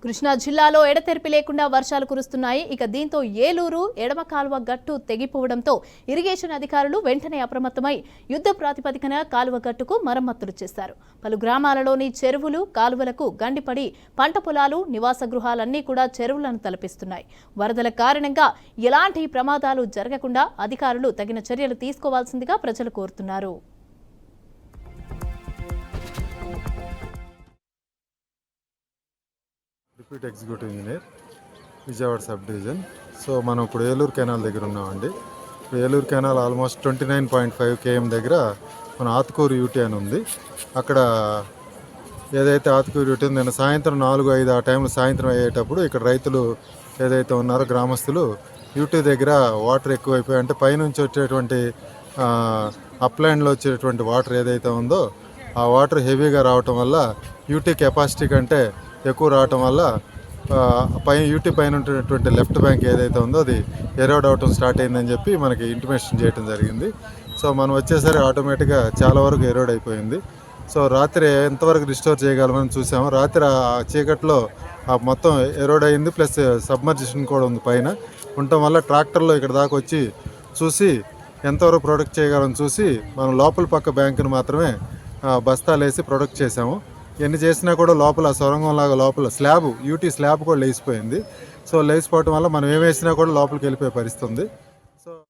కృష్ణా జిల్లాలో ఎడతెరిపి లేకుండా వర్షాలు కురుస్తున్నాయి. ఇక దీంతో ఏలూరు ఎడమ కాలువ గట్టు తెగిపోవడంతో ఇరిగేషన్ అధికారులు వెంటనే అప్రమత్తమై యుద్ధ ప్రాతిపదికన కాలువ గట్టుకు మరమ్మతులు చేశారు. పలు గ్రామాలలోని చెరువులు, కాలువలకు గండిపడి పంట పొలాలు, నివాస గృహాలన్నీ కూడా చెరువులను తలపిస్తున్నాయి. వరదల కారణంగా ఎలాంటి ప్రమాదాలు జరగకుండా అధికారులు తగిన చర్యలు తీసుకోవాల్సిందిగా ప్రజలు కోరుతున్నారు. Deputy executive engineer, Vijayawada sub division. So మనం ఇప్పుడు ఏలూరు కెనాల్ దగ్గర ఉన్నామండి. ఇప్పుడు ఏలూరు కెనాల్ ఆల్మోస్ట్ 29.5 km దగ్గర మన ఆత్కూరు యూటీ అని ఉంది. అక్కడ ఏదైతే ఆత్కూరు యూటీ నిన్న సాయంత్రం 4-5 ఆ టైంలో సాయంత్రం అయ్యేటప్పుడు ఇక్కడ రైతులు ఏదైతే ఉన్నారో గ్రామస్తులు యూటీ దగ్గర వాటర్ ఎక్కువైపోయి, అంటే పైనుంచి వచ్చేటువంటి అప్లైన్లో వచ్చేటువంటి వాటర్ ఏదైతే ఉందో ఆ వాటర్ హెవీగా రావటం వల్ల యూటీ కెపాసిటీ కంటే ఎక్కువ రావటం వల్ల యూటీ పైన ఉంటున్నటువంటి లెఫ్ట్ బ్యాంక్ ఏదైతే ఉందో అది ఎరోడ్ అవటం స్టార్ట్ అయిందని చెప్పి మనకి ఇంటిమేషన్ చేయడం జరిగింది. సో మనం వచ్చేసరికి ఆటోమేటిక్గా చాలా వరకు ఎరోడ్ అయిపోయింది. సో రాత్రి ఎంతవరకు రిస్టోర్ చేయగలమని చూసాము. రాత్రి ఆ చీకట్లో మొత్తం ఎరోడ్ అయింది, ప్లస్ సబ్మర్జిషన్ కూడా ఉంది పైన ఉండటం వల్ల ట్రాక్టర్లో ఇక్కడ దాకా వచ్చి చూసి ఎంతవరకు ప్రొడక్ట్ చేయగలని చూసి మనం లోపల పక్క బ్యాంకును మాత్రమే బస్తాలు వేసి ప్రొడక్ట్ చేసాము. ఎన్ని చేసినా కూడా లోపల సొరంగం లాగా లోపల యూటీ స్లాబ్ కూడా లేచిపోయింది. సో లేచిపోవటం వల్ల మనం ఏం వేసినా కూడా లోపలికి వెళ్ళిపోయే పరిస్థితి ఉంది.